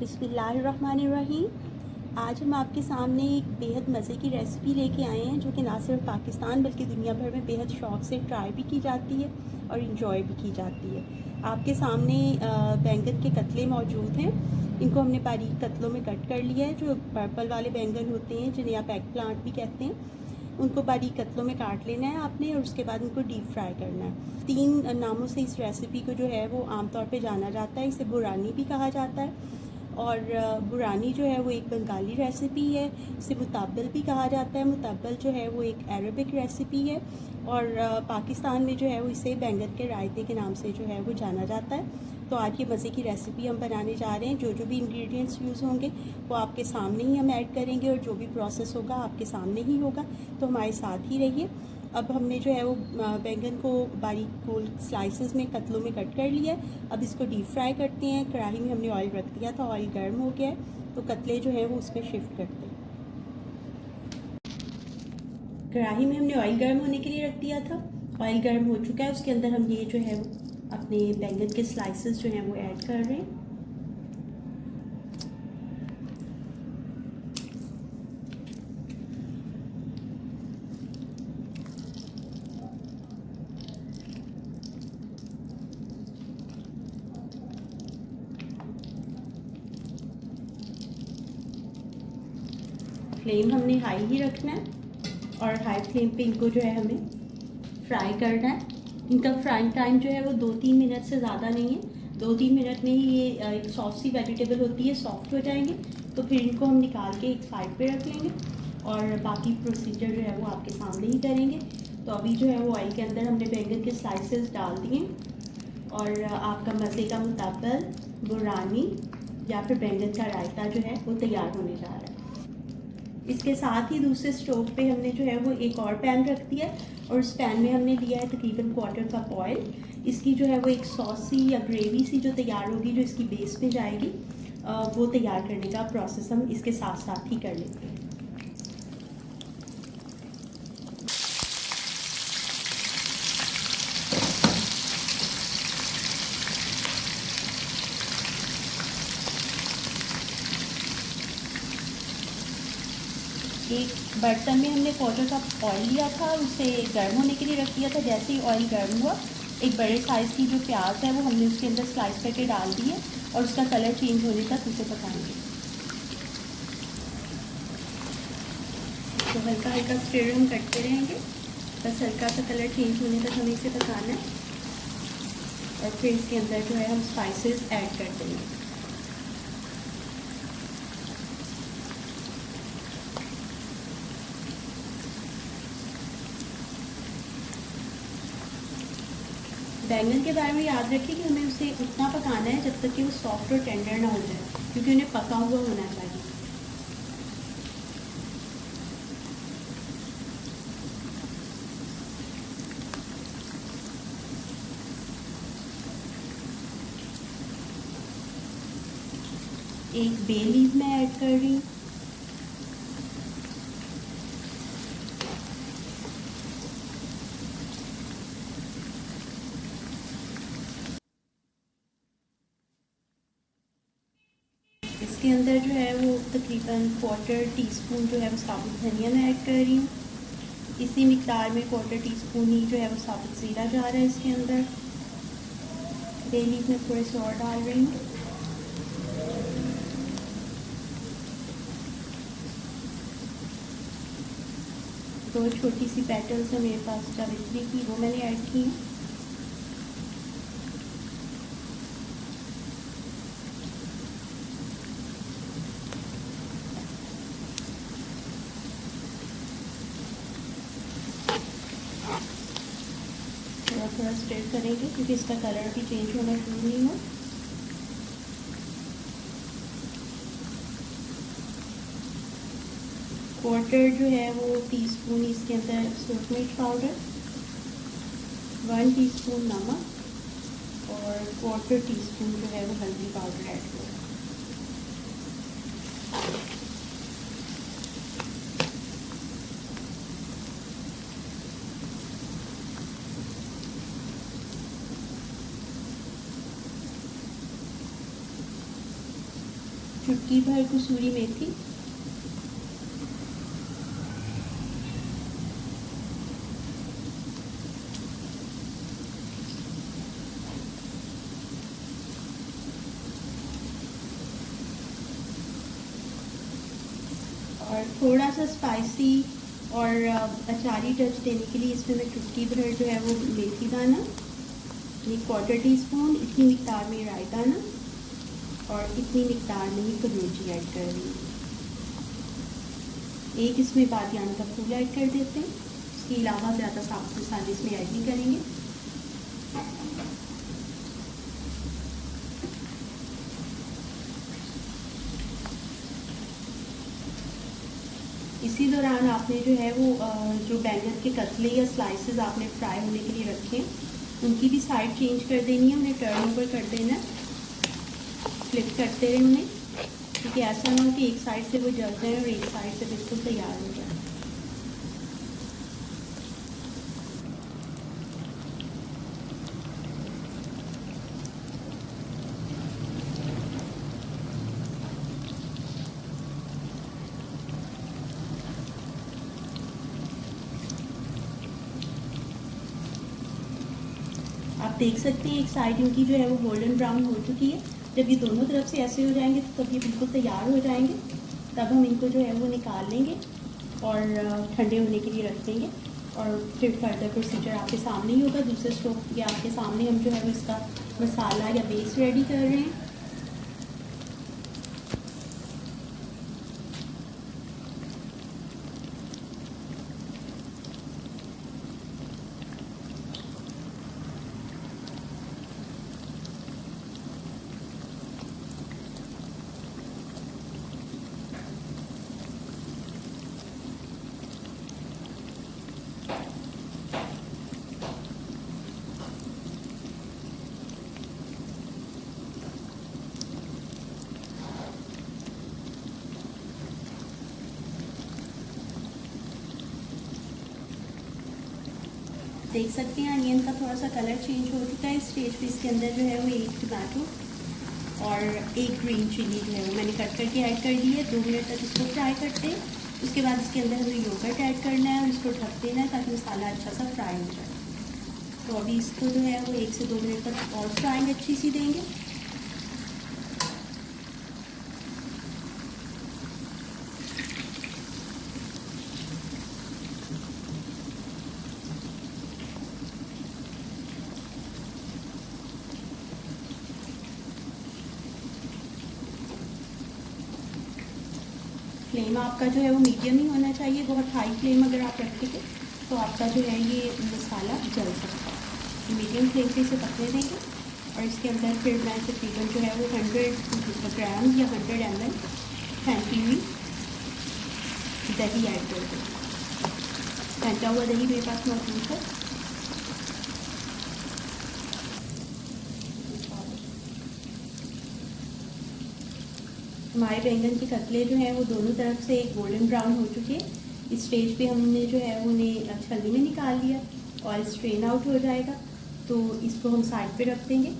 बिस्मिल्लाहिर्रहमानिर्रहीम। आज हम आपके सामने एक बेहद मज़े की रेसिपी लेके आए हैं जो कि ना सिर्फ पाकिस्तान बल्कि दुनिया भर में बेहद शौक़ से ट्राई भी की जाती है और इन्जॉय भी की जाती है। आपके सामने बैंगन के कतले मौजूद हैं। इनको हमने बारीक कतलों में कट कर लिया है। जो पर्पल वाले बैंगन होते हैं जिन्हें आप एग प्लांट भी कहते हैं, उनको बारीक कतलों में काट लेना है आपने और उसके बाद उनको डीप फ्राई करना है। 3 नामों से इस रेसिपी को जो है वो आमतौर पे जाना जाता है। इसे बुरानी भी कहा जाता है और बुरानी जो है वो एक बंगाली रेसिपी है। इसे मुतब्बल भी कहा जाता है। मुतब्बल जो है वो एक अरबिक रेसिपी है और पाकिस्तान में जो है वो इसे बैंगन के रायते के नाम से जो है वो जाना जाता है। तो आज ये मज़े की रेसिपी हम बनाने जा रहे हैं। जो भी इंग्रेडिएंट्स यूज़ होंगे वो आपके सामने ही हम ऐड करेंगे और जो भी प्रोसेस होगा आपके सामने ही होगा, तो हमारे साथ ही रहिए। अब हमने जो है वो बैंगन को बारीक गोल स्लाइसेस में कतलों में कट कर लिया है। अब इसको डीप फ्राई करते हैं। कढ़ाई में हमने ऑयल रख दिया था, ऑयल गर्म हो गया है तो कतले जो हैं वो उसमें शिफ्ट करते हैं। कढ़ाई में हमने ऑयल गर्म होने के लिए रख दिया था। ऑयल गर्म हो चुका है, उसके अंदर हम ये जो है अपने बैंगन के स्लाइसेस जो हैं वो ऐड कर रहे हैं। फ्लेम हमने हाई ही रखना है और हाई फ्लेम पे इनको जो है हमें फ्राई करना है। इनका फ्राइंग टाइम जो है वो 2-3 मिनट से ज़्यादा नहीं है। 2-3 मिनट में ही ये एक सॉफ्ट सी वेजिटेबल होती है, सॉफ्ट हो जाएंगे। तो फिर इनको हम निकाल के एक साइड पे रख लेंगे और बाकी प्रोसीजर जो है वो आपके सामने ही करेंगे। तो अभी जो है वो ऑयल के अंदर हमने बैंगन के स्लाइसेस डाल दिए और आपका मज़े का मुतब्बल बुरानी या फिर बैंगन का रायता जो है वो तैयार होने जा रहा है। इसके साथ ही दूसरे स्टोव पे हमने जो है वो एक और पैन रख दिया और उस पैन में हमने लिया है तकरीबन 1/4 कप ऑयल। इसकी जो है वो एक सॉस सी या ग्रेवी सी जो तैयार होगी, जो इसकी बेस में जाएगी, वो तैयार करने का प्रोसेस हम इसके साथ साथ ही कर लेते हैं। एक बर्तन में हमने 1/4 कप ऑयल लिया था, उसे गर्म होने के लिए रख दिया था। जैसे ही ऑयल गर्म हुआ, एक बड़े साइज़ की जो प्याज है वो हमने उसके अंदर स्लाइस करके डाल दी है और उसका कलर चेंज होने तक उसे पकाएंगे। तो हल्का हल्का स्टिर हम करते रहेंगे, बस हल्का सा कलर चेंज होने तक हमें इसे पकाना है और फिर इसके अंदर जो है हम स्पाइसेस ऐड कर देंगे। बैंगन के बारे में याद रखिए कि हमें उसे उतना पकाना है जब तक कि वो सॉफ्ट और टेंडर ना हो जाए, क्योंकि उन्हें पका हुआ होना चाहिए। एक बे लीफ मैं ऐड कर रही हूँ। इसके अंदर जो है वो तकरीबन 1/4 टीस्पून जो है वो साबुत धनिया मैं ऐड कर रही हूँ। इसी मिकदार में 1/4 टीस्पून ही जो है वो साबुत ज़ीरा जा रहा है इसके अंदर। बे लीफ में थोड़े से और डाल रही हूँ। दो छोटी सी पेटल्स है मेरे पास जावित्री की, वो मैंने ऐड की हैं। थोड़ा थोड़ा स्टिर करेंगे क्योंकि इसका कलर भी चेंज होना शुरू नहीं हो। क्वार्टर जो है वो टीस्पून इसके अंदर सूरख मिर्च पाउडर, 1 टीस्पून नमक और 1/4 टीस्पून जो है वो हल्दी पाउडर ऐड करें। चुटकी भर कसूरी मेथी, और थोड़ा सा स्पाइसी और अचारी टच देने के लिए इसमें मैं चुटकी भर जो है वो मेथी दाना, 1/4 टीस्पून इतनी मिकदार में राई दाना और इतनी मिकदार में ही कलौंजी ऐड कर रही हूँ। एक इसमें बादियान का फूल ऐड कर देते हैं। इसके अलावा ज़्यादा साबुत मसाले इसमें ऐड नहीं करेंगे। इसी दौरान आपने जो है वो जो बैंगन के कतले या स्लाइसेस आपने फ्राई होने के लिए रखे हैं उनकी भी साइड चेंज कर देनी है, उन्हें टर्न ओवर कर देना है, फ्लिप करते रहे उन्हें, क्योंकि ऐसा ना हो कि एक साइड से वो जल जाए और एक साइड से बिल्कुल तैयार हो जाए। आप देख सकते हैं एक साइड इनकी जो है वो गोल्डन ब्राउन हो चुकी है। जब ये दोनों तरफ से ऐसे हो जाएंगे तो तब ये बिल्कुल तैयार हो जाएंगे। तब हम इनको जो है वो निकाल लेंगे और ठंडे होने के लिए रख देंगे और फिर फर्दर प्रोसीजर आपके सामने ही होगा। दूसरे स्टोव के आपके सामने हम जो है वो इसका मसाला या बेस रेडी कर रहे हैं। देख सकते हैं अनियन का थोड़ा सा कलर चेंज हो चुका है। इस स्टेज पे इसके अंदर जो है वो 1 टमाटो और 1 ग्रीन चिली जो है वो मैंने कट करके ऐड कर दी है। 2 मिनट तक इसको फ्राई करते हैं। उसके बाद इसके अंदर हमें योगर्ट ऐड करना है और इसको ढक देना है ताकि मसाला अच्छा सा फ्राई हो जाए। तो अभी इसको जो है वो 1 से 2 मिनट तक और फ्राइंग अच्छी सी देंगे। फ्लेम आपका जो है वो मीडियम ही होना चाहिए। बहुत हाई फ्लेम अगर आप रखेंगे तो आपका जो है ये मसाला जल सकता है। मीडियम फ्लेम पे इसे पकने देंगे और इसके अंदर फिर मैं तकरीबन जो है वो 100 ग्राम या 100 ml फेंटी हुई दही ऐड कर दूँ। फेंटा हुआ दही मेरे पास मौजूद है। हमारे बैंगन के कतले जो हैं वो दोनों तरफ से गोल्डन ब्राउन हो चुके हैं। इस स्टेज पे हमने जो है उन्हें छलनी में निकाल लिया। ऑयल स्ट्रेन आउट हो जाएगा तो इसको हम साइड पे रख देंगे।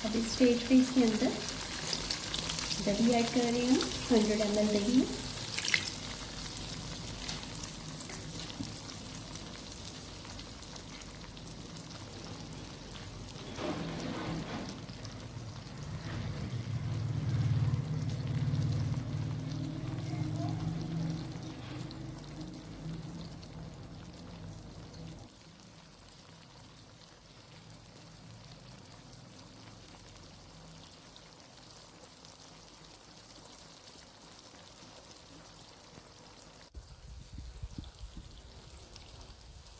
अब इस स्टेज पे इसके अंदर दही ऐड कर रही हूँ। 100 ml दही है।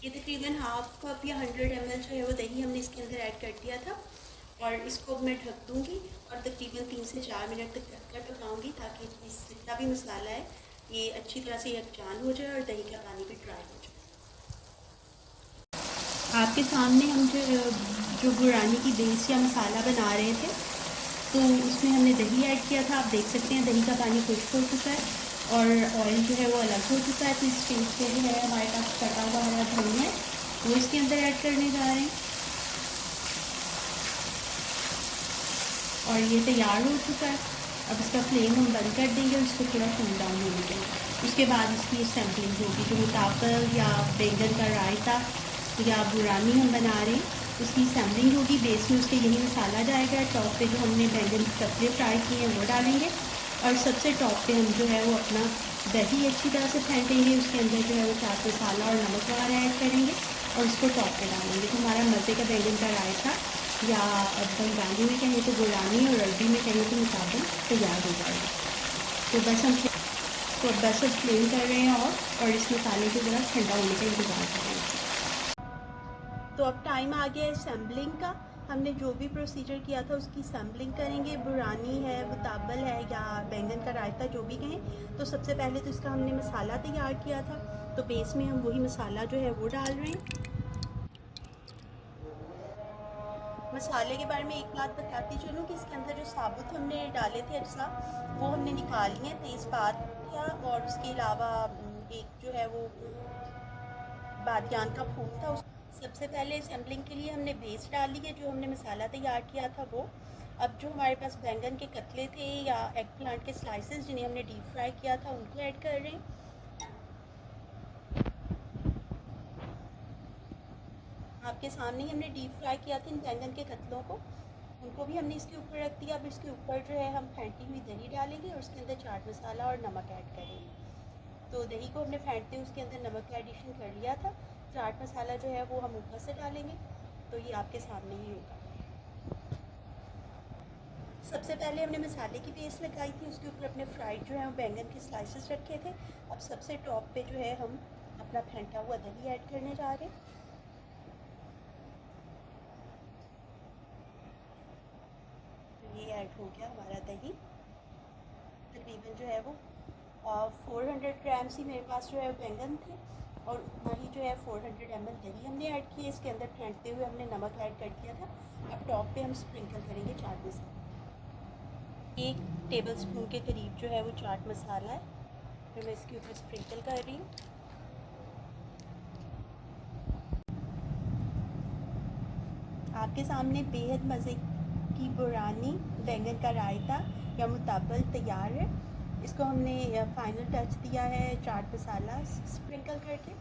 ये तकरीबन हाफ कप या 100 ml जो है वो दही हमने इसके अंदर ऐड कर दिया था और इसको मैं ढक दूँगी और तकरीबन 3 से 4 मिनट तक ढककर पकाऊँगी ताकि जितना भी मसाला है ये अच्छी तरह से यकजान हो जाए और दही का पानी भी ड्राई हो जाए। आपके सामने हम जो बुरानी की बेस या मसाला बना रहे थे, तो उसमें हमने दही ऐड किया था। आप देख सकते हैं दही का पानी खुश्क हो चुका है और ऑयल जो है वो अलग हो चुका है। तो इस स्टेज पे जो है हमारे पास कटा हुआ हरा धनिया है वो इसके अंदर ऐड करने जा रहे हैं और ये तैयार हो चुका है। अब इसका फ्लेम हम बंद कर देंगे और इसको थोड़ा कूल डाउन होने देंगे। उसके बाद इसकी सैम्पलिंग होगी, जो मुताबल या बैंगन का रायता या बुरानी हम बना रहे हैं उसकी सैम्पलिंग होगी। बेस में उसके यही मसाला जाएगा। टॉप पे जो हमने बैंगन के कतरे फ्राई किए हैं वो डालेंगे और सबसे टॉप पे हम जो है वो अपना दही अच्छी तरह से फेंटेंगे। उसके अंदर जो है वो चाट मसाला और नमक वगैरह ऐड करेंगे और उसको टॉप पे डालेंगे। तो हमारा मज़े का बैंगन का रायता या बंगाली में कहें तो बुरानी और अरबी में कहें तो मुताबिल तैयार हो जाएगा। तो बस अब फ्लेम कर रहे हैं और इस मसाले को ज़रा ठंडा होने का इंतज़ार कर रहे हैं। तो अब टाइम आ गया है सैम्पलिंग का। हमने जो भी प्रोसीजर किया था उसकी सैम्पलिंग करेंगे। बुरानी है, मुताबल है या बैंगन का रायता जो भी कहें। तो सबसे पहले तो इसका हमने मसाला तैयार किया था, तो बेस में हम वही मसाला जो है वो डाल रहे हैं। मसाले के बारे में एक बात बताती चलूँ कि इसके अंदर जो साबुत हमने डाले थे अज्जा वो हमने निकाल लिए हैं। तेज़पात था और उसके अलावा एक जो है वो बादियान का फूल था। सबसे पहले सैम्पलिंग के लिए हमने बेस डाली है, जो हमने मसाला तैयार किया था वो। अब जो हमारे पास बैंगन के कतले थे या एग प्लांट के स्लाइसेस जिन्हें हमने डीप फ्राई किया था उनको ऐड कर रहे हैं। आपके सामने ही हमने डीप फ्राई किया था इन बैंगन के कतलों को, उनको भी हमने इसके ऊपर रख दिया। अब इसके ऊपर जो है हम फेंटी हुई दही डालेंगे और उसके अंदर चाट मसाला और नमक ऐड करेंगे। तो दही को हमने फेंटते हुए उसके अंदर नमक का एडिशन कर लिया था। चाट मसाला जो है वो हम ऊपर से डालेंगे। तो ये आपके सामने ही होगा। सबसे पहले हमने मसाले की पेस्ट लगाई थी, उसके ऊपर अपने फ्राइड जो है वो बैंगन के स्लाइसेस रखे थे। अब सबसे टॉप पे जो है हम अपना फेंटा हुआ दही ऐड करने जा रहे हैं। तो ये ऐड हो गया हमारा दही। तकरीबन जो है वो 400 ग्राम्स ही मेरे पास जो है बैंगन थे और उतना ही जो है 400 ml दही हमने ऐड किया। इसके अंदर फेंटते हुए हमने नमक ऐड कर दिया था। अब टॉप पे हम स्प्रिंकल करेंगे चाट मसाला। 1 टेबल स्पून के करीब जो है वो चाट मसाला है, फिर मैं इसके ऊपर स्प्रिंकल कर रही हूँ। आपके सामने बेहद मज़े की बुरानी, बैंगन का रायता या मुताबल तैयार है। इसको हमने फाइनल टच दिया है चाट मसाला स्प्रिंकल करके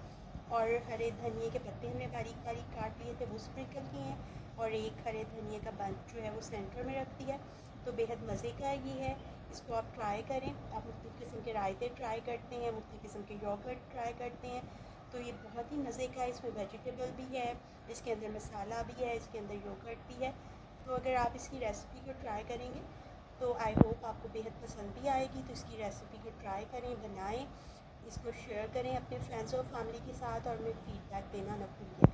और हरे धनिए के पत्ते हमने बारीक बारीक काट लिए थे वो स्प्रिंकल किए हैं और एक हरे धनिए का बंच जो है वो सेंटर में रख दिया। तो बेहद मज़े का ये है, इसको आप ट्राई करें। आप मुख्तलिफ़ किस्म के रायते ट्राई करते हैं, मुख्तलिफ़ किस्म के योगर्ट ट्राई करते हैं, तो ये बहुत ही मज़े का है। इसमें वेजिटेबल भी है, इसके अंदर मसाला भी है, इसके अंदर योगर्ट भी है। तो अगर आप इसकी रेसिपी को ट्राई करेंगे तो आई होप आपको बेहद पसंद भी आएगी। तो इसकी रेसिपी को ट्राई करें, बनाएं, इसको शेयर करें अपने फ्रेंड्स और फैमिली के साथ और हमें फ़ीडबैक देना न भूलिए।